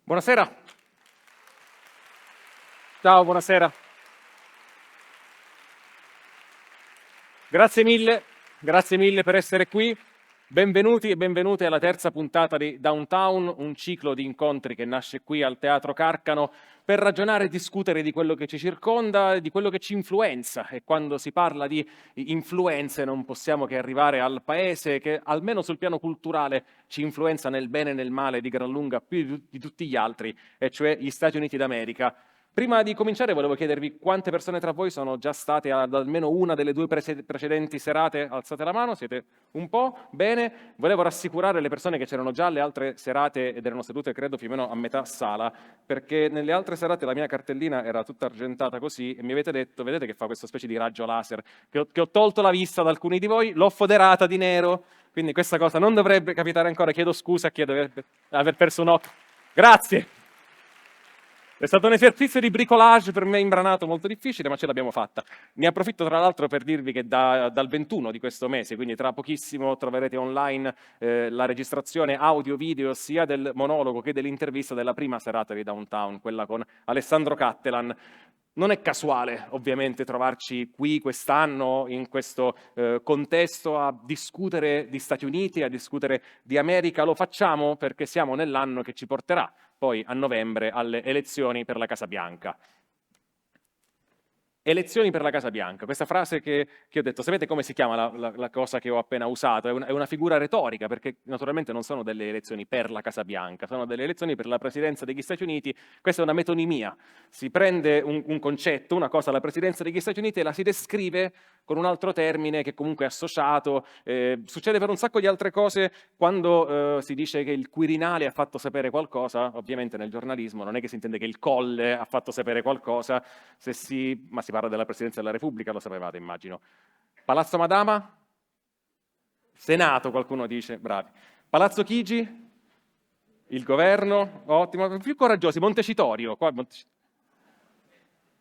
Buonasera. Ciao, buonasera. Grazie mille per essere qui. Benvenuti e benvenute alla terza puntata di Downtown, un ciclo di incontri che nasce qui al Teatro Carcano per ragionare e discutere di quello che ci circonda e di quello che ci influenza. E quando si parla di influenze non possiamo che arrivare al paese che, almeno sul piano culturale, ci influenza nel bene e nel male di gran lunga più di tutti gli altri, e cioè gli Stati Uniti d'America. Prima di cominciare volevo chiedervi quante persone tra voi sono già state ad almeno una delle due precedenti serate. Alzate la mano, siete un po'? Bene. Volevo rassicurare le persone che c'erano già alle altre serate ed erano sedute credo più o meno a metà sala, perché nelle altre serate la mia cartellina era tutta argentata così e mi avete detto, vedete che fa questa specie di raggio laser, che ho tolto la vista ad alcuni di voi, l'ho foderata di nero, quindi questa cosa non dovrebbe capitare ancora. Chiedo scusa a chi deve aver perso un occhio. Grazie. È stato un esercizio di bricolage per me imbranato molto difficile, ma ce l'abbiamo fatta. Ne approfitto tra l'altro per dirvi che dal 21 di questo mese, quindi tra pochissimo, troverete online la registrazione audio-video sia del monologo che dell'intervista della prima serata di Downtown, quella con Alessandro Cattelan. Non è casuale, ovviamente, trovarci qui quest'anno, in questo contesto, a discutere di Stati Uniti, a discutere di America. Lo facciamo perché siamo nell'anno che ci porterà poi a novembre alle elezioni per la Casa Bianca. Elezioni per la Casa Bianca, questa frase che ho detto, sapete come si chiama la cosa che ho appena usato? È una figura retorica, perché naturalmente non sono delle elezioni per la Casa Bianca, sono delle elezioni per la presidenza degli Stati Uniti. Questa è una metonimia, si prende un concetto, una cosa, la presidenza degli Stati Uniti, e la si descrive con un altro termine che comunque è associato. Succede per un sacco di altre cose quando si dice che il Quirinale ha fatto sapere qualcosa. Ovviamente nel giornalismo non è che si intende che il Colle ha fatto sapere qualcosa, ma si parla della Presidenza della Repubblica, lo sapevate, immagino. Palazzo Madama? Senato, qualcuno dice, bravi. Palazzo Chigi? Il governo? Ottimo. Più coraggiosi, Montecitorio.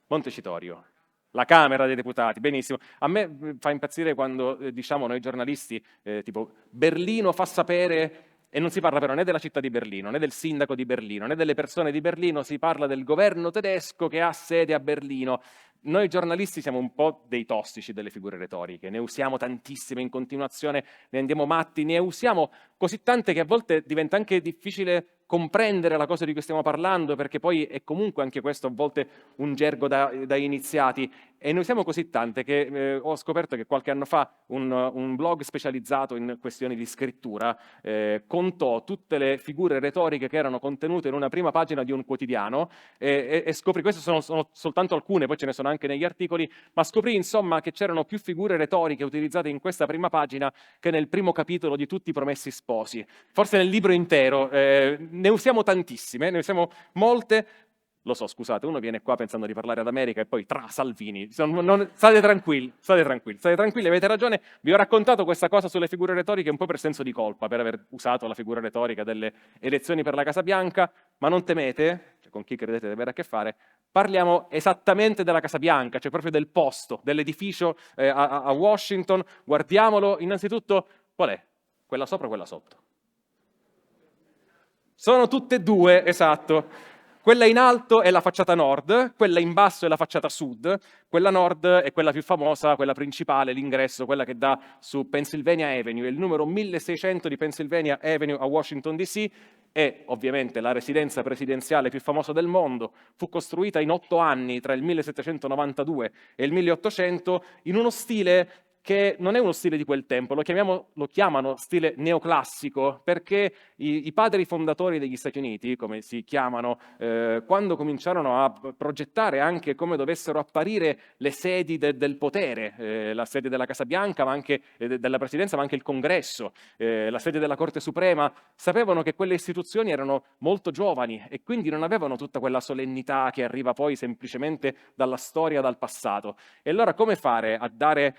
Montecitorio. La Camera dei Deputati, benissimo. A me fa impazzire quando diciamo noi giornalisti, tipo Berlino fa sapere, e non si parla però né della città di Berlino, né del sindaco di Berlino, né delle persone di Berlino, si parla del governo tedesco che ha sede a Berlino. Noi giornalisti siamo un po' dei tossici delle figure retoriche, ne usiamo tantissime in continuazione, ne andiamo matti, ne usiamo così tante che a volte diventa anche difficile comprendere la cosa di cui stiamo parlando, perché poi è comunque anche questo a volte un gergo da iniziati, e ne usiamo così tante che ho scoperto che qualche anno fa un blog specializzato in questioni di scrittura contò tutte le figure retoriche che erano contenute in una prima pagina di un quotidiano e scoprì, queste sono soltanto alcune, poi ce ne sono anche negli articoli, ma scoprì insomma che c'erano più figure retoriche utilizzate in questa prima pagina che nel primo capitolo di Tutti i Promessi Sposi. Forse nel libro intero ne usiamo tantissime, ne usiamo molte. Lo so, scusate, uno viene qua pensando di parlare ad America e poi tra Salvini. State tranquilli, avete ragione. Vi ho raccontato questa cosa sulle figure retoriche un po' per senso di colpa, per aver usato la figura retorica delle elezioni per la Casa Bianca, ma non temete, cioè, con chi credete di avere a che fare, parliamo esattamente della Casa Bianca, cioè proprio del posto, dell'edificio a Washington. Guardiamolo innanzitutto, qual è? Quella sopra o quella sotto? Sono tutte e due, esatto. Quella in alto è la facciata nord, quella in basso è la facciata sud. Quella nord è quella più famosa, quella principale, l'ingresso, quella che dà su Pennsylvania Avenue, il numero 1600 di Pennsylvania Avenue a Washington DC. È ovviamente la residenza presidenziale più famosa del mondo. Fu costruita in 8 anni tra il 1792 e il 1800 in uno stile che non è uno stile di quel tempo, lo chiamano stile neoclassico, perché i padri fondatori degli Stati Uniti, come si chiamano, quando cominciarono a progettare anche come dovessero apparire le sedi del potere, la sede della Casa Bianca, ma anche della Presidenza, ma anche il Congresso, la sede della Corte Suprema, sapevano che quelle istituzioni erano molto giovani e quindi non avevano tutta quella solennità che arriva poi semplicemente dalla storia, dal passato. E allora come fare a dare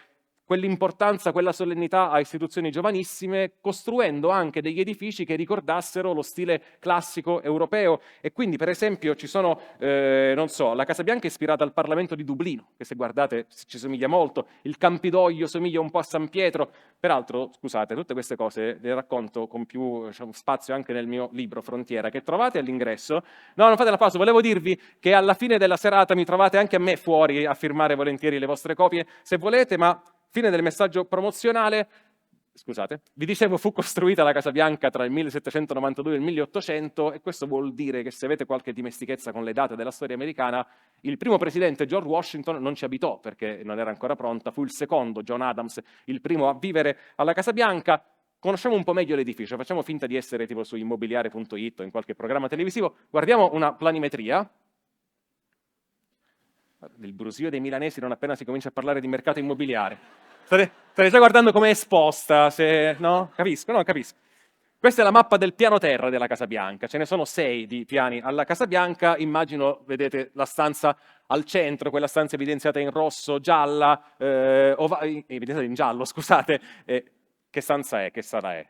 quell'importanza, quella solennità a istituzioni giovanissime, costruendo anche degli edifici che ricordassero lo stile classico europeo. E quindi, per esempio, ci sono, non so, la Casa Bianca è ispirata al Parlamento di Dublino, che se guardate ci somiglia molto, il Campidoglio somiglia un po' a San Pietro. Peraltro, scusate, tutte queste cose le racconto con più spazio anche nel mio libro Frontiera, che trovate all'ingresso. No, non fate la pausa, volevo dirvi che alla fine della serata mi trovate anche a me fuori a firmare volentieri le vostre copie, se volete, ma fine del messaggio promozionale, scusate, vi dicevo, fu costruita la Casa Bianca tra il 1792 e il 1800 e questo vuol dire che se avete qualche dimestichezza con le date della storia americana, il primo presidente George Washington non ci abitò perché non era ancora pronta, fu il secondo John Adams il primo a vivere alla Casa Bianca. Conosciamo un po' meglio l'edificio, facciamo finta di essere tipo su immobiliare.it o in qualche programma televisivo, guardiamo una planimetria. Il brusio dei milanesi non appena si comincia a parlare di mercato immobiliare. State già guardando come è esposta, no? Capisco, no, capisco. Questa è la mappa del piano terra della Casa Bianca, ce ne sono 6 di piani alla Casa Bianca, immagino, vedete la stanza al centro, quella stanza evidenziata in rosso, gialla, evidenziata in giallo, scusate, che stanza è, che sala è?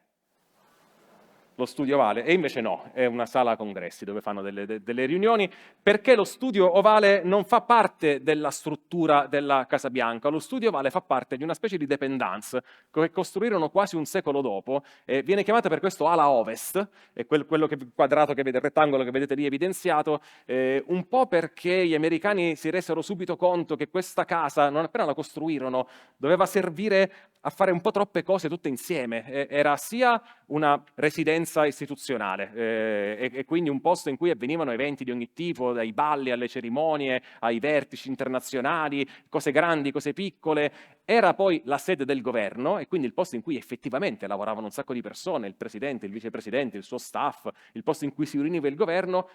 Lo studio ovale, e invece no, è una sala congressi dove fanno delle riunioni, perché lo studio ovale non fa parte della struttura della Casa Bianca, lo studio ovale fa parte di una specie di dependance che costruirono quasi un secolo dopo, viene chiamata per questo ala ovest, è quello quadrato che vede, il rettangolo che vedete lì evidenziato, un po' perché gli americani si resero subito conto che questa casa, non appena la costruirono, doveva servire a fare un po' troppe cose tutte insieme, era sia una residenza istituzionale e quindi un posto in cui avvenivano eventi di ogni tipo, dai balli alle cerimonie, ai vertici internazionali, cose grandi, cose piccole. Era poi la sede del governo e quindi il posto in cui effettivamente lavoravano un sacco di persone, il presidente, il vicepresidente, il suo staff, il posto in cui si riuniva il governo.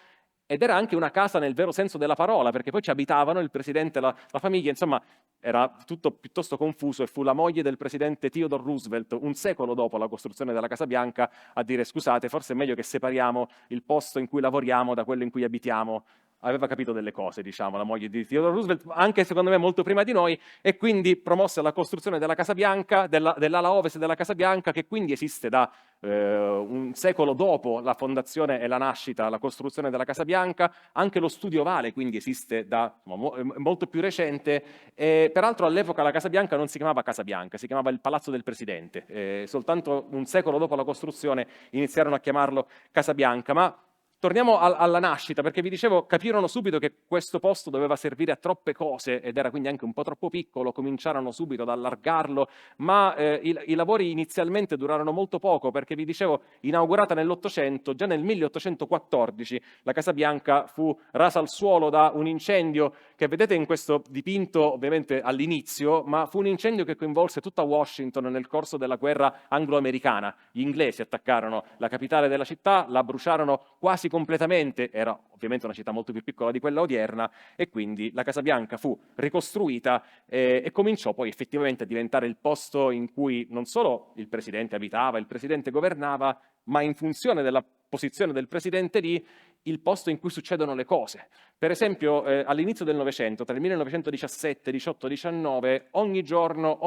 Ed era anche una casa nel vero senso della parola, perché poi ci abitavano il presidente, la famiglia, insomma, era tutto piuttosto confuso e fu la moglie del presidente Theodore Roosevelt, un secolo dopo la costruzione della Casa Bianca, a dire scusate, forse è meglio che separiamo il posto in cui lavoriamo da quello in cui abitiamo. Aveva capito delle cose, diciamo, la moglie di Theodore Roosevelt, anche secondo me molto prima di noi, e quindi promosse la costruzione della Casa Bianca, dell'ala ovest della Casa Bianca, che quindi esiste da un secolo dopo la fondazione e la nascita, la costruzione della Casa Bianca. Anche lo studio ovale quindi esiste da molto più recente, e peraltro all'epoca la Casa Bianca non si chiamava Casa Bianca, si chiamava il Palazzo del Presidente, soltanto un secolo dopo la costruzione iniziarono a chiamarlo Casa Bianca. Ma torniamo alla nascita, perché vi dicevo, capirono subito che questo posto doveva servire a troppe cose ed era quindi anche un po' troppo piccolo, cominciarono subito ad allargarlo, ma i lavori inizialmente durarono molto poco, perché vi dicevo, inaugurata nell'800, già nel 1814 la Casa Bianca fu rasa al suolo da un incendio che vedete in questo dipinto ovviamente all'inizio, ma fu un incendio che coinvolse tutta Washington nel corso della guerra anglo-americana. Gli inglesi attaccarono la capitale della città, la bruciarono quasi completamente, era ovviamente una città molto più piccola di quella odierna, e quindi la Casa Bianca fu ricostruita e cominciò poi effettivamente a diventare il posto in cui non solo il presidente abitava, il presidente governava, ma in funzione della posizione del presidente lì, il posto in cui succedono le cose. Per esempio, all'inizio del Novecento, tra il 1917, 18, 19, ogni giorno,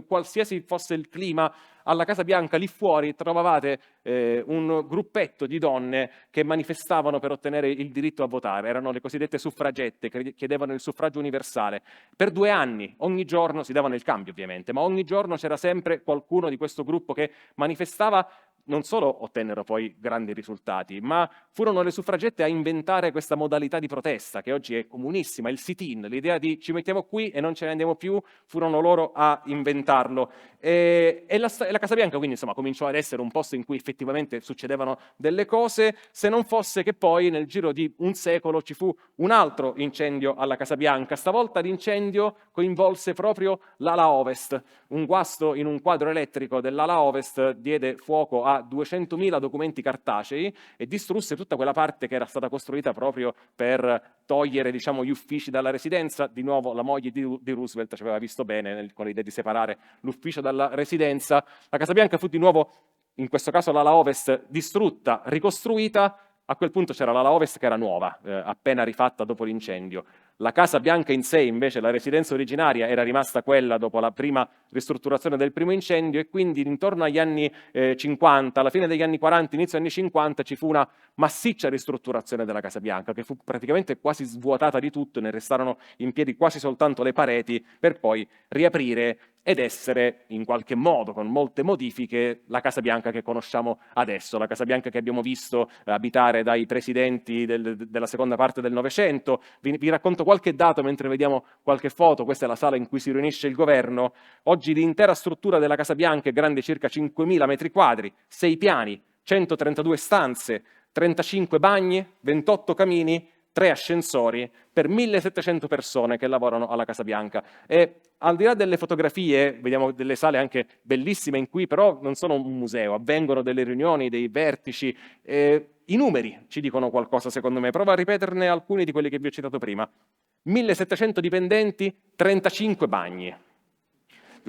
qualsiasi fosse il clima, alla Casa Bianca lì fuori trovavate un gruppetto di donne che manifestavano per ottenere il diritto a votare, erano le cosiddette suffragette, che chiedevano il suffragio universale. Per 2 anni, ogni giorno, si davano il cambio ovviamente, ma ogni giorno c'era sempre qualcuno di questo gruppo che manifestava. Non solo ottennero poi grandi risultati, ma furono le suffragette a inventare questa modalità di protesta, che oggi è comunissima, il sit-in, l'idea di ci mettiamo qui e non ce ne andiamo più, furono loro a inventarlo. E la Casa Bianca quindi insomma cominciò ad essere un posto in cui effettivamente succedevano delle cose, se non fosse che poi nel giro di un secolo ci fu un altro incendio alla Casa Bianca. Stavolta l'incendio coinvolse proprio l'ala ovest. Un guasto in un quadro elettrico dell'ala ovest diede fuoco a 200.000 documenti cartacei e distrusse tutta quella parte che era stata costruita proprio per togliere, diciamo, gli uffici dalla residenza. Di nuovo la moglie di Roosevelt ci aveva visto bene con l'idea di separare l'ufficio dalla residenza. La Casa Bianca fu di nuovo, in questo caso l'ala ovest, distrutta, ricostruita, A quel punto c'era l'ala ovest che era nuova, appena rifatta dopo l'incendio. La Casa Bianca in sé, invece, la residenza originaria, era rimasta quella dopo la prima ristrutturazione del primo incendio, e quindi intorno agli anni 50, alla fine degli anni 40, inizio anni 50, ci fu una massiccia ristrutturazione della Casa Bianca, che fu praticamente quasi svuotata di tutto, ne restarono in piedi quasi soltanto le pareti, per poi riaprire ed essere in qualche modo, con molte modifiche, la Casa Bianca che conosciamo adesso, la Casa Bianca che abbiamo visto abitare dai presidenti della seconda parte del Novecento. Vi racconto qualche dato mentre vediamo qualche foto. Questa è la sala in cui si riunisce il governo. Oggi l'intera struttura della Casa Bianca è grande circa 5.000 metri quadri, 6 piani, 132 stanze, 35 bagni, 28 camini, 3 ascensori per 1.700 persone che lavorano alla Casa Bianca. E al di là delle fotografie, vediamo delle sale anche bellissime in cui però non sono un museo, avvengono delle riunioni, dei vertici. I numeri ci dicono qualcosa, secondo me. Provo a ripeterne alcuni di quelli che vi ho citato prima. 1.700 dipendenti, 35 bagni.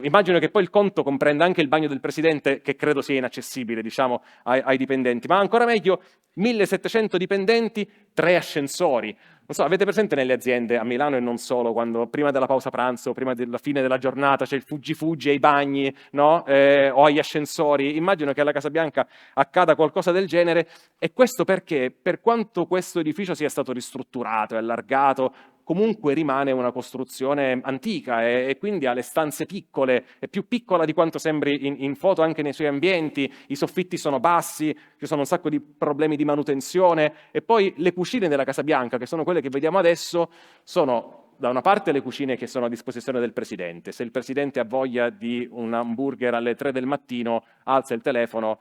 Immagino che poi il conto comprenda anche il bagno del presidente, che credo sia inaccessibile, diciamo, ai dipendenti. Ma ancora meglio, 1.700 dipendenti, 3 ascensori. Non so, avete presente nelle aziende, a Milano e non solo, quando prima della pausa pranzo, prima della fine della giornata, c'è il fuggi-fuggi ai bagni, no? O agli ascensori. Immagino che alla Casa Bianca accada qualcosa del genere, e questo perché, per quanto questo edificio sia stato ristrutturato e allargato, comunque rimane una costruzione antica e quindi ha le stanze piccole, è più piccola di quanto sembri in foto anche nei suoi ambienti, i soffitti sono bassi, ci sono un sacco di problemi di manutenzione, e poi le cucine della Casa Bianca, che sono quelle che vediamo adesso, sono da una parte le cucine che sono a disposizione del Presidente. Se il Presidente ha voglia di un hamburger alle 3 del mattino, alza il telefono.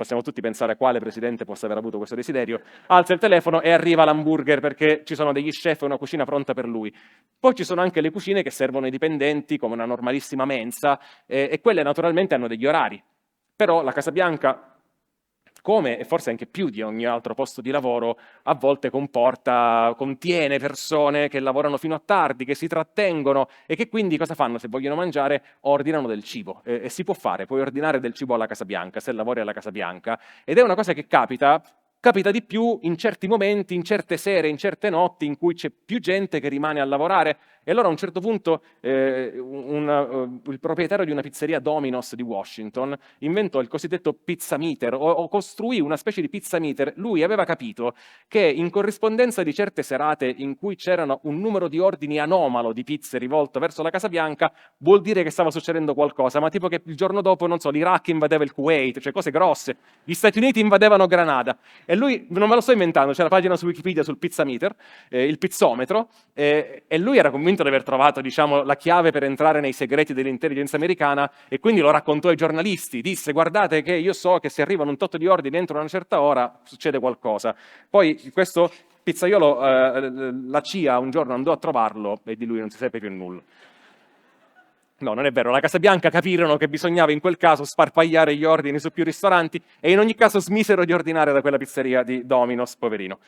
Possiamo tutti pensare a quale presidente possa aver avuto questo desiderio, alza il telefono e arriva l'hamburger perché ci sono degli chef e una cucina pronta per lui. Poi ci sono anche le cucine che servono ai dipendenti, come una normalissima mensa, e quelle naturalmente hanno degli orari. Però la Casa Bianca, come e forse anche più di ogni altro posto di lavoro, a volte contiene persone che lavorano fino a tardi, che si trattengono e che quindi cosa fanno? Se vogliono mangiare, ordinano del cibo. E si può fare, puoi ordinare del cibo alla Casa Bianca, se lavori alla Casa Bianca, ed è una cosa che capita di più in certi momenti, in certe sere, in certe notti in cui c'è più gente che rimane a lavorare. E allora a un certo punto il proprietario di una pizzeria Domino's di Washington inventò il cosiddetto pizza meter, o costruì una specie di pizza meter. Lui aveva capito che in corrispondenza di certe serate in cui c'erano un numero di ordini anomalo di pizze rivolto verso la Casa Bianca, vuol dire che stava succedendo qualcosa, ma tipo che il giorno dopo, non so, l'Iraq invadeva il Kuwait, cioè cose grosse, gli Stati Uniti invadevano Granada. E lui, non me lo sto inventando, c'è la pagina su Wikipedia sul pizza meter, il pizzometro, e lui era convinto di aver trovato, diciamo, la chiave per entrare nei segreti dell'intelligence americana, e quindi lo raccontò ai giornalisti. Disse: guardate che io so che se arrivano un tot di ordini entro una certa ora succede qualcosa. Poi questo pizzaiolo, la CIA un giorno andò a trovarlo e di lui non si seppe più nulla. No, non è vero. La Casa Bianca capirono che bisognava in quel caso sparpagliare gli ordini su più ristoranti, e in ogni caso smisero di ordinare da quella pizzeria di Domino's, poverino.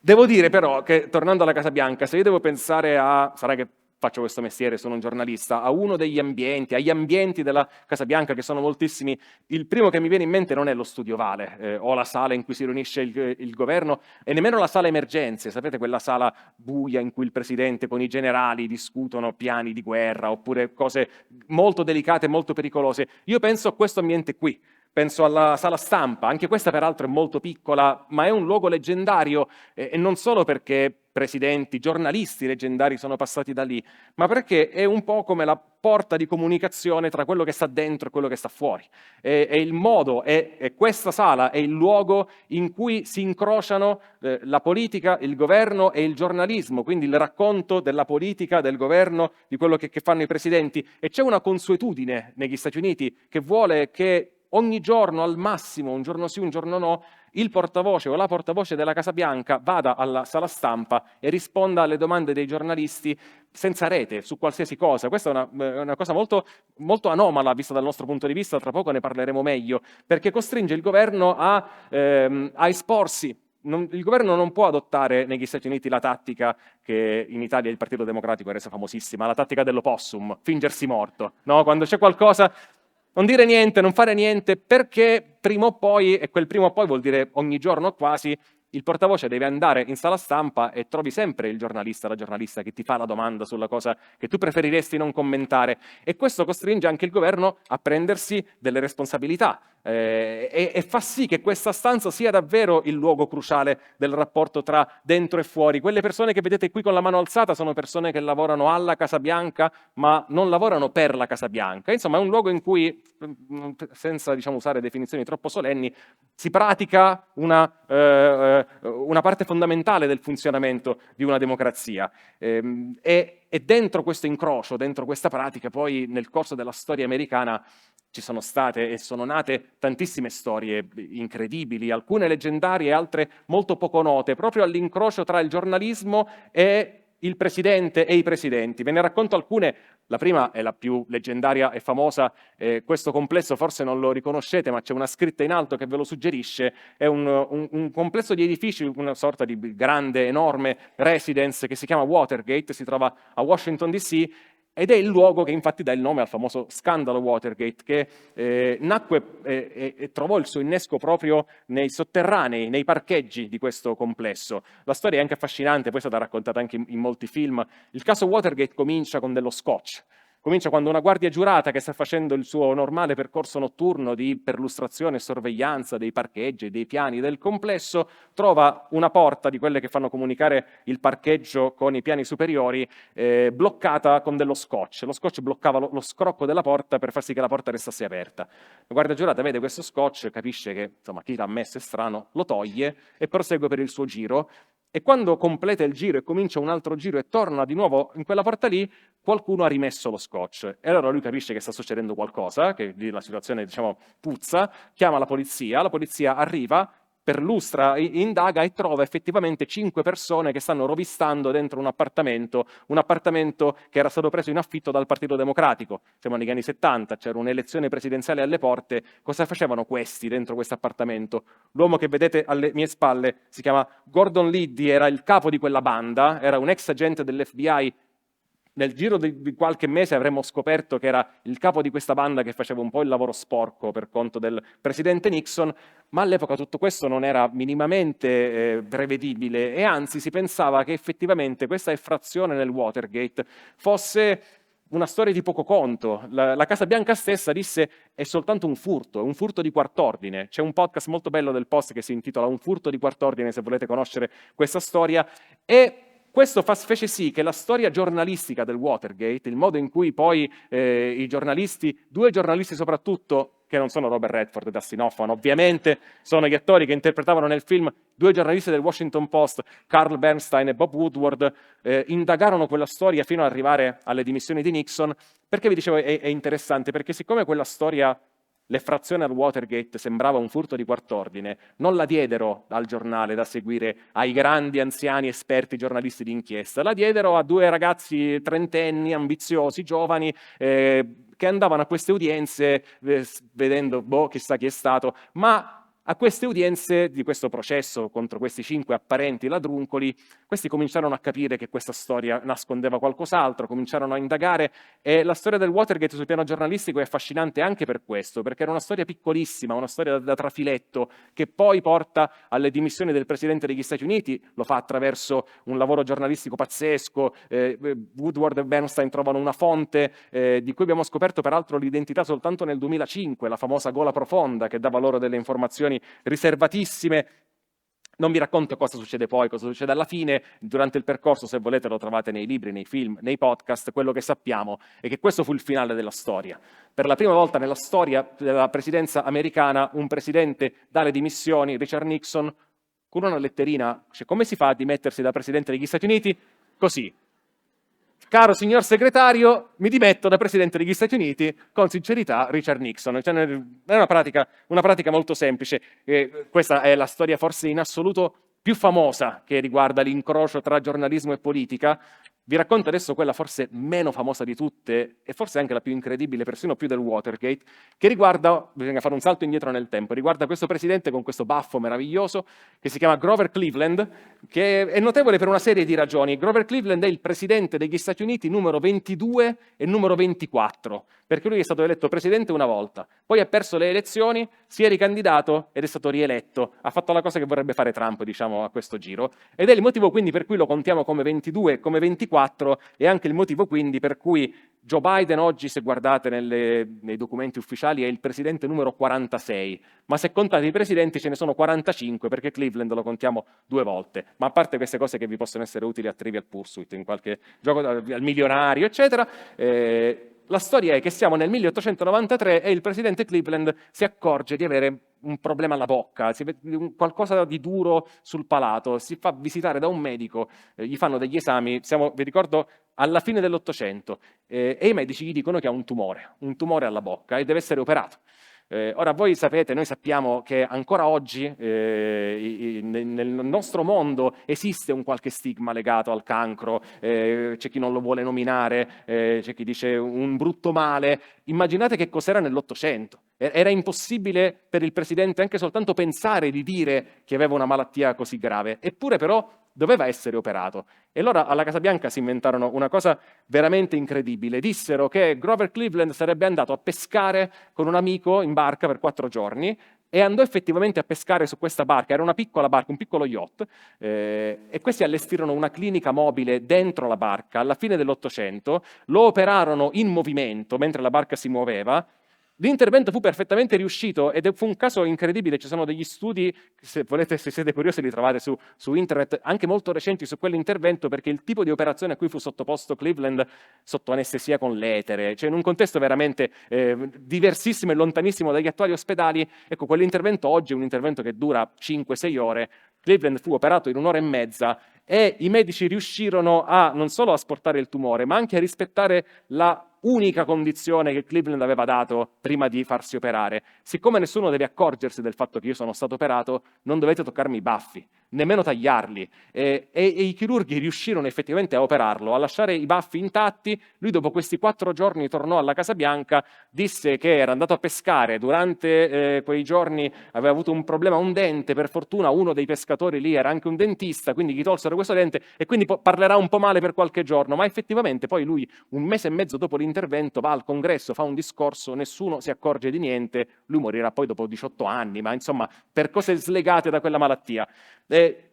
Devo dire però che, tornando alla Casa Bianca, se io devo pensare sarà che faccio questo mestiere, sono un giornalista, a uno degli ambienti, agli ambienti della Casa Bianca, che sono moltissimi, il primo che mi viene in mente non è lo studio Ovale, o la sala in cui si riunisce il governo, e nemmeno la sala emergenze, sapete, quella sala buia in cui il presidente con i generali discutono piani di guerra, oppure cose molto delicate e molto pericolose. Io penso a questo ambiente qui. Penso alla sala stampa, anche questa peraltro è molto piccola, ma è un luogo leggendario, e non solo perché presidenti, giornalisti leggendari sono passati da lì, ma perché è un po' come la porta di comunicazione tra quello che sta dentro e quello che sta fuori. È il modo, è questa sala è il luogo in cui si incrociano la politica, il governo e il giornalismo, quindi il racconto della politica, del governo, di quello che fanno i presidenti. E c'è una consuetudine negli Stati Uniti che vuole che ogni giorno, al massimo, un giorno sì, un giorno no, il portavoce o la portavoce della Casa Bianca vada alla sala stampa e risponda alle domande dei giornalisti senza rete, su qualsiasi cosa. Questa è una cosa molto, molto anomala vista dal nostro punto di vista, tra poco ne parleremo meglio, perché costringe il governo a esporsi. Il governo non può adottare negli Stati Uniti la tattica che in Italia il Partito Democratico ha reso famosissima, la tattica dell'opossum, fingersi morto. No? Quando c'è qualcosa, non dire niente, non fare niente, perché prima o poi, e quel prima o poi vuol dire ogni giorno quasi, il portavoce deve andare in sala stampa e trovi sempre il giornalista, la giornalista che ti fa la domanda sulla cosa che tu preferiresti non commentare, e questo costringe anche il governo a prendersi delle responsabilità e fa sì che questa stanza sia davvero il luogo cruciale del rapporto tra dentro e fuori. Quelle persone che vedete qui con la mano alzata sono persone che lavorano alla Casa Bianca, ma non lavorano per la Casa Bianca. Insomma, è un luogo in cui, senza usare definizioni troppo solenni, si pratica una parte fondamentale del funzionamento di una democrazia. E dentro questo incrocio, dentro questa pratica, poi nel corso della storia americana ci sono state e sono nate tantissime storie incredibili, alcune leggendarie, altre molto poco note, proprio all'incrocio tra il giornalismo e il presidente e i presidenti. Ve ne racconto alcune. La prima è la più leggendaria e famosa, questo complesso forse non lo riconoscete, ma c'è una scritta in alto che ve lo suggerisce. È un complesso di edifici, una sorta di grande, enorme residence che si chiama Watergate, si trova a Washington DC, ed è il luogo che infatti dà il nome al famoso scandalo Watergate, che nacque e trovò il suo innesco proprio nei sotterranei, nei parcheggi di questo complesso. La storia è anche affascinante, poi è stata raccontata anche in molti film. Il caso Watergate comincia con dello scotch. Comincia quando una guardia giurata, che sta facendo il suo normale percorso notturno di perlustrazione e sorveglianza dei parcheggi e dei piani del complesso, trova una porta di quelle che fanno comunicare il parcheggio con i piani superiori, bloccata con dello scotch. Lo scotch bloccava lo scrocco della porta per far sì che la porta restasse aperta. La guardia giurata vede questo scotch, capisce che chi l'ha messo è strano, lo toglie e prosegue per il suo giro. E quando completa il giro e comincia un altro giro e torna di nuovo in quella porta lì, qualcuno ha rimesso lo scotch. E allora lui capisce che sta succedendo qualcosa, che la situazione puzza, chiama la polizia arriva, perlustra, indaga e trova effettivamente 5 persone che stanno rovistando dentro un appartamento che era stato preso in affitto dal Partito Democratico. Siamo negli anni 70, c'era un'elezione presidenziale alle porte. Cosa facevano questi dentro questo appartamento? L'uomo che vedete alle mie spalle si chiama Gordon Liddy, era il capo di quella banda, era un ex agente dell'FBI. Nel giro di qualche mese avremmo scoperto che era il capo di questa banda che faceva un po' il lavoro sporco per conto del presidente Nixon, ma all'epoca tutto questo non era minimamente prevedibile, e anzi si pensava che effettivamente questa effrazione nel Watergate fosse una storia di poco conto. La Casa Bianca stessa disse: è soltanto un furto di quart'ordine. C'è un podcast molto bello del Post che si intitola Un furto di quart'ordine, se volete conoscere questa storia. E questo fece sì che la storia giornalistica del Watergate, il modo in cui poi i giornalisti, 2 giornalisti soprattutto, che non sono Robert Redford e Dustin Hoffman, ovviamente sono gli attori che interpretavano nel film, 2 giornalisti del Washington Post, Carl Bernstein e Bob Woodward, indagarono quella storia fino ad arrivare alle dimissioni di Nixon. Perché vi dicevo è interessante? Perché siccome quella storia, l'effrazione al Watergate, sembrava un furto di quart'ordine, non la diedero al giornale da seguire ai grandi anziani esperti giornalisti di inchiesta, la diedero a 2 ragazzi trentenni, ambiziosi, giovani, che andavano a queste udienze vedendo, chissà chi è stato, ma a queste udienze di questo processo contro questi 5 apparenti ladruncoli, questi cominciarono a capire che questa storia nascondeva qualcos'altro, cominciarono a indagare, e la storia del Watergate sul piano giornalistico è affascinante anche per questo, perché era una storia piccolissima, una storia da trafiletto, che poi porta alle dimissioni del Presidente degli Stati Uniti, lo fa attraverso un lavoro giornalistico pazzesco. Woodward e Bernstein trovano una fonte di cui abbiamo scoperto peraltro l'identità soltanto nel 2005, la famosa gola profonda che dava loro delle informazioni riservatissime. Non vi racconto cosa succede poi, cosa succede alla fine. Durante il percorso, se volete, lo trovate nei libri, nei film, nei podcast. Quello che sappiamo è che questo fu il finale della storia. Per la prima volta nella storia della presidenza americana, un presidente dà le dimissioni, Richard Nixon, con una letterina. Cioè, come si fa a dimettersi da presidente degli Stati Uniti? Così. Caro signor segretario, mi dimetto da Presidente degli Stati Uniti, con sincerità, Richard Nixon. Cioè, è una pratica molto semplice. Questa è la storia forse in assoluto più famosa che riguarda l'incrocio tra giornalismo e politica. Vi racconto adesso quella forse meno famosa di tutte, e forse anche la più incredibile, persino più del Watergate, che riguarda, bisogna fare un salto indietro nel tempo, riguarda questo presidente con questo baffo meraviglioso, che si chiama Grover Cleveland. che è notevole per una serie di ragioni. Grover Cleveland è il presidente degli Stati Uniti numero 22 e numero 24, perché lui è stato eletto presidente una volta, poi ha perso le elezioni, si è ricandidato ed è stato rieletto. Ha fatto la cosa che vorrebbe fare Trump, diciamo, a questo giro, ed è il motivo quindi per cui lo contiamo come 22 e come 24, e anche il motivo quindi per cui Joe Biden oggi, se guardate nei documenti ufficiali, è il presidente numero 46, ma se contate i presidenti ce ne sono 45, perché Cleveland lo contiamo 2 volte. Ma a parte queste cose che vi possono essere utili a Trivial Pursuit, in qualche gioco al milionario, eccetera, la storia è che siamo nel 1893 e il presidente Cleveland si accorge di avere un problema alla bocca, qualcosa di duro sul palato, si fa visitare da un medico, gli fanno degli esami, siamo, vi ricordo, alla fine dell'Ottocento, e i medici gli dicono che ha un tumore alla bocca e deve essere operato. Ora voi sapete, noi sappiamo che ancora oggi nel nostro mondo esiste un qualche stigma legato al cancro, c'è chi non lo vuole nominare, c'è chi dice un brutto male. Immaginate che cos'era nell'Ottocento. Era impossibile per il presidente anche soltanto pensare di dire che aveva una malattia così grave, eppure però doveva essere operato. E allora alla Casa Bianca si inventarono una cosa veramente incredibile. Dissero che Grover Cleveland sarebbe andato a pescare con un amico in barca per 4 giorni e andò effettivamente a pescare su questa barca. Era una piccola barca, un piccolo yacht, e questi allestirono una clinica mobile dentro la barca. Alla fine dell'Ottocento lo operarono in movimento mentre la barca si muoveva. L'intervento fu perfettamente riuscito ed fu un caso incredibile. Ci sono degli studi, se volete, se siete curiosi, li trovate su internet, anche molto recenti su quell'intervento, perché il tipo di operazione a cui fu sottoposto Cleveland sotto anestesia con l'etere, cioè in un contesto veramente diversissimo e lontanissimo dagli attuali ospedali, ecco, quell'intervento oggi è un intervento che dura 5-6 ore. Cleveland fu operato in 1 ora e mezza e i medici riuscirono non solo a asportare il tumore, ma anche a rispettare la unica condizione che Cleveland aveva dato prima di farsi operare. Siccome nessuno deve accorgersi del fatto che io sono stato operato, non dovete toccarmi i baffi, nemmeno tagliarli. E i chirurghi riuscirono effettivamente a operarlo, a lasciare i baffi intatti. Lui dopo questi 4 giorni tornò alla Casa Bianca, disse che era andato a pescare, durante quei giorni aveva avuto un problema a un dente, per fortuna uno dei pescatori lì era anche un dentista, quindi gli tolsero questo dente e quindi parlerà un po' male per qualche giorno, ma effettivamente poi lui 1 mese e mezzo dopo l'intervento va al congresso, fa un discorso, nessuno si accorge di niente, lui morirà poi dopo 18 anni, ma insomma per cose slegate da quella malattia.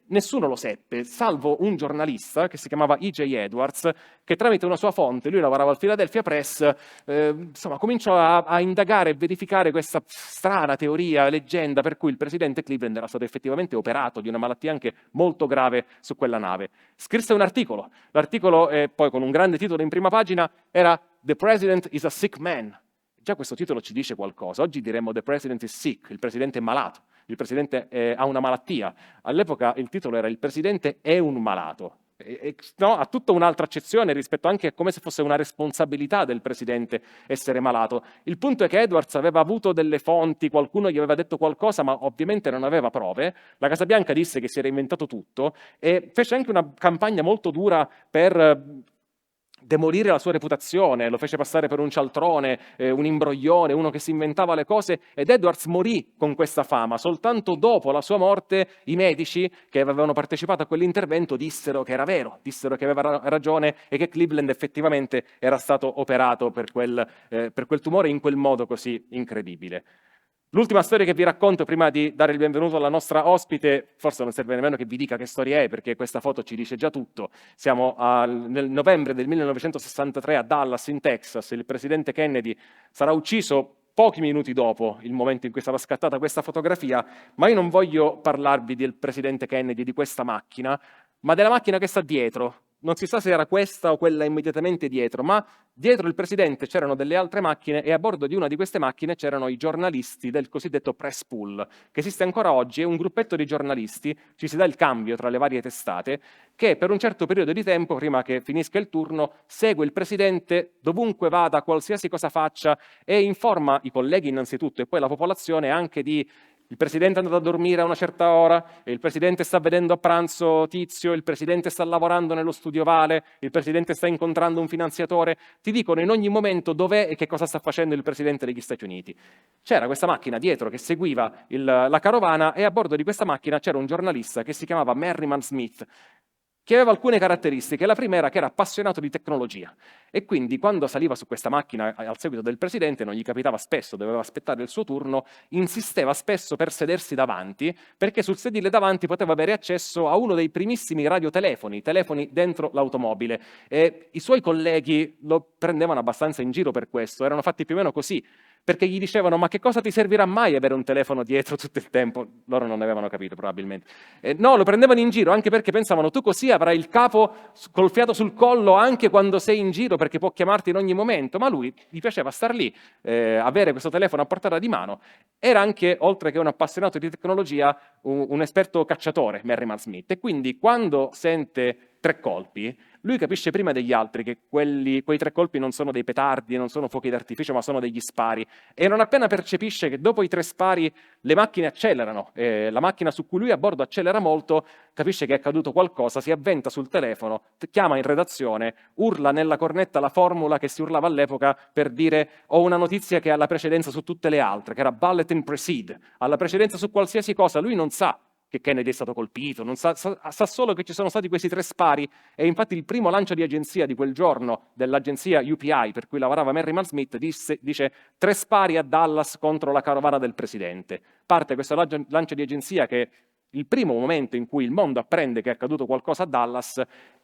Nessuno lo seppe, salvo un giornalista che si chiamava E.J. Edwards, che tramite una sua fonte, lui lavorava al Philadelphia Press, insomma, cominciò a indagare e verificare questa strana teoria, leggenda, per cui il presidente Cleveland era stato effettivamente operato di una malattia anche molto grave su quella nave. Scrisse un articolo, l'articolo poi con un grande titolo in prima pagina era "The President is a Sick Man". Già questo titolo ci dice qualcosa. Oggi diremmo "The President is sick", il presidente è malato, il presidente ha una malattia. All'epoca il titolo era "Il presidente è un malato". No, ha tutta un'altra accezione rispetto anche a come se fosse una responsabilità del presidente essere malato. Il punto è che Edwards aveva avuto delle fonti, qualcuno gli aveva detto qualcosa, ma ovviamente non aveva prove. La Casa Bianca disse che si era inventato tutto e fece anche una campagna molto dura per demolire la sua reputazione, lo fece passare per un cialtrone, un imbroglione, uno che si inventava le cose, ed Edwards morì con questa fama. Soltanto dopo la sua morte i medici che avevano partecipato a quell'intervento dissero che era vero, dissero che aveva ragione e che Cleveland effettivamente era stato operato per quel tumore in quel modo così incredibile. L'ultima storia che vi racconto prima di dare il benvenuto alla nostra ospite, forse non serve nemmeno che vi dica che storia è, perché questa foto ci dice già tutto. Siamo nel novembre del 1963 a Dallas, in Texas. Il presidente Kennedy sarà ucciso pochi minuti dopo il momento in cui stava scattata questa fotografia, ma io non voglio parlarvi del presidente Kennedy, di questa macchina, ma della macchina che sta dietro. Non si sa se era questa o quella immediatamente dietro, ma dietro il presidente c'erano delle altre macchine e a bordo di una di queste macchine c'erano i giornalisti del cosiddetto press pool, che esiste ancora oggi. È un gruppetto di giornalisti, ci si dà il cambio tra le varie testate, che per un certo periodo di tempo, prima che finisca il turno, segue il presidente dovunque vada, qualsiasi cosa faccia, e informa i colleghi innanzitutto e poi la popolazione anche di il presidente è andato a dormire a una certa ora, il presidente sta vedendo a pranzo Tizio, il presidente sta lavorando nello studio Vale, il presidente sta incontrando un finanziatore, ti dicono in ogni momento dov'è e che cosa sta facendo il presidente degli Stati Uniti. C'era questa macchina dietro che seguiva la carovana e a bordo di questa macchina c'era un giornalista che si chiamava Merriman Smith, che aveva alcune caratteristiche. La prima era che era appassionato di tecnologia e quindi quando saliva su questa macchina al seguito del presidente, non gli capitava spesso, doveva aspettare il suo turno, insisteva spesso per sedersi davanti, perché sul sedile davanti poteva avere accesso a uno dei primissimi radiotelefoni, telefoni dentro l'automobile. E i suoi colleghi lo prendevano abbastanza in giro per questo, erano fatti più o meno così, perché gli dicevano ma che cosa ti servirà mai avere un telefono dietro tutto il tempo? Loro non ne avevano capito probabilmente. No, lo prendevano in giro anche perché pensavano tu così avrai il capo col fiato sul collo anche quando sei in giro perché può chiamarti in ogni momento, ma a lui gli piaceva star lì, avere questo telefono a portata di mano. Era anche, oltre che un appassionato di tecnologia, un esperto cacciatore, Merriman Smith, e quindi quando sente 3 colpi, lui capisce prima degli altri che quei 3 colpi non sono dei petardi, non sono fuochi d'artificio, ma sono degli spari. E non appena percepisce che dopo i 3 spari le macchine accelerano, la macchina su cui lui è a bordo accelera molto, capisce che è accaduto qualcosa, si avventa sul telefono, chiama in redazione, urla nella cornetta la formula che si urlava all'epoca per dire ho una notizia che ha la precedenza su tutte le altre, che era bulletin precede, ha la precedenza su qualsiasi cosa. Lui non sa che Kennedy è stato colpito, non sa solo che ci sono stati questi 3 spari e infatti il primo lancio di agenzia di quel giorno dell'agenzia UPI per cui lavorava Merriman Smith dice 3 spari a Dallas contro la carovana del presidente. Parte questo lancio di agenzia che è il primo momento in cui il mondo apprende che è accaduto qualcosa a Dallas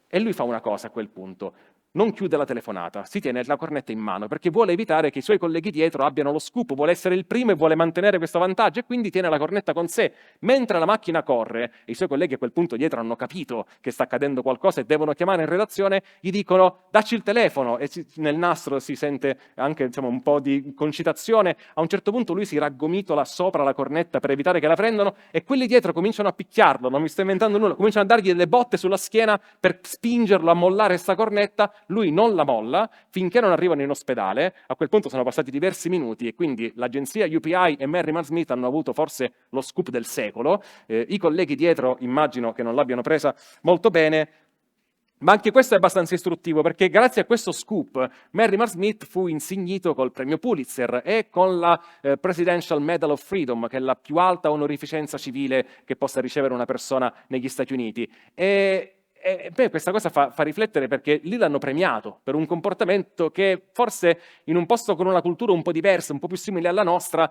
e lui fa una cosa a quel punto. Non chiude la telefonata, si tiene la cornetta in mano perché vuole evitare che i suoi colleghi dietro abbiano lo scoop, vuole essere il primo e vuole mantenere questo vantaggio e quindi tiene la cornetta con sé. Mentre la macchina corre e i suoi colleghi a quel punto dietro hanno capito che sta accadendo qualcosa e devono chiamare in redazione, gli dicono dacci il telefono e nel nastro si sente anche un po' di concitazione. A un certo punto lui si raggomitola sopra la cornetta per evitare che la prendano e quelli dietro cominciano a picchiarlo, non mi sto inventando nulla, cominciano a dargli delle botte sulla schiena per spingerlo a mollare questa cornetta. Lui non la molla finché non arrivano in ospedale. A quel punto sono passati diversi minuti e quindi l'agenzia UPI e Merriman Smith hanno avuto forse lo scoop del secolo. I colleghi dietro immagino che non l'abbiano presa molto bene, ma anche questo è abbastanza istruttivo perché grazie a questo scoop Merriman Smith fu insignito col premio Pulitzer e con la Presidential Medal of Freedom, che è la più alta onorificenza civile che possa ricevere una persona negli Stati Uniti. Questa cosa fa riflettere perché lì l'hanno premiato per un comportamento che forse in un posto con una cultura un po' diversa, un po' più simile alla nostra,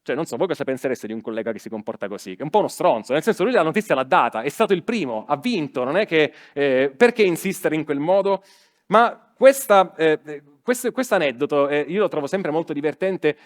cioè non so, voi cosa pensereste di un collega che si comporta così? Che è un po' uno stronzo, nel senso lui la notizia l'ha data, è stato il primo, ha vinto, non è che perché insistere in quel modo? Ma questo aneddoto io lo trovo sempre molto divertente,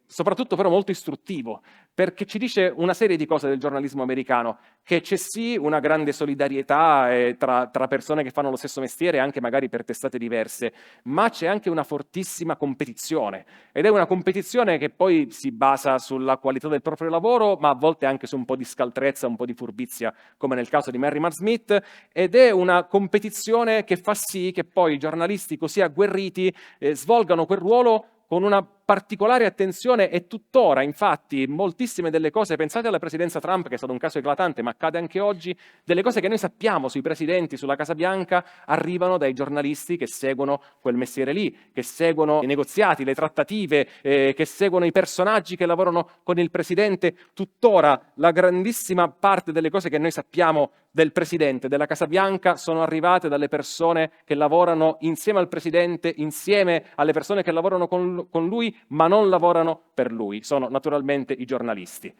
soprattutto però molto istruttivo, perché ci dice una serie di cose del giornalismo americano, che c'è sì una grande solidarietà tra persone che fanno lo stesso mestiere, anche magari per testate diverse, ma c'è anche una fortissima competizione, ed è una competizione che poi si basa sulla qualità del proprio lavoro, ma a volte anche su un po' di scaltrezza, un po' di furbizia, come nel caso di Merriman Smith, ed è una competizione che fa sì che poi i giornalisti così agguerriti svolgano quel ruolo con una particolare attenzione e tuttora, infatti, moltissime delle cose, pensate alla presidenza Trump, che è stato un caso eclatante, ma accade anche oggi, delle cose che noi sappiamo sui presidenti, sulla Casa Bianca, arrivano dai giornalisti che seguono quel mestiere lì, che seguono i negoziati, le trattative, che seguono i personaggi che lavorano con il presidente. Tuttora la grandissima parte delle cose che noi sappiamo del presidente, della Casa Bianca, sono arrivate dalle persone che lavorano insieme al presidente, insieme alle persone che lavorano con lui, ma non lavorano per lui, sono naturalmente i giornalisti.